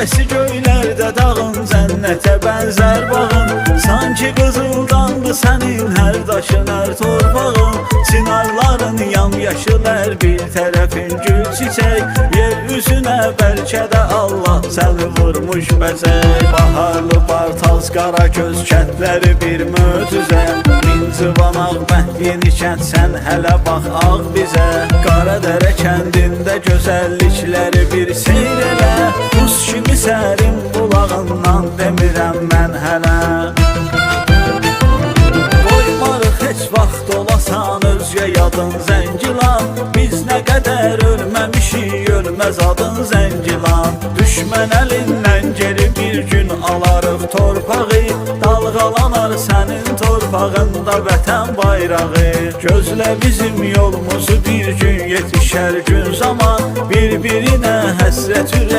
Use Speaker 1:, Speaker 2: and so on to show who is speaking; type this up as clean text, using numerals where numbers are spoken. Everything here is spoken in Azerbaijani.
Speaker 1: Səsi göylərdə dağın, cənnətə bənzər bağın. Sanki qızıldandı sənin hər daşın, hər torpağın. Çinarların yamyaşıl hər bir tərəfin gül çiçək. Yer üzünə bəlkə də Allah səni vurmuş bəzək. Baharlı Bartaz, Qaragöz kəndləri bir möcüzə. Minzivan, Ağbənd, Yeni kənd, sən hələ bax ağ bizə. Qaradərə kəndində gözəllikləri bir seyr elə. Buz kimi sərin bulağından demirəm mən hələ. Qoymarıq heç vaxt olasan özgə yadın Zəngilan. Biz nə qədər ölməmişik, ölməz adın Zəngilan. Düşmən əlindən geri bir gün alarıq torpağı. Dalğalanar sənin torpağında vətən bayrağı. Gözlə bizim yolumuzu, bir gün yetişər gün zaman. Bir-birinə həsrət ürək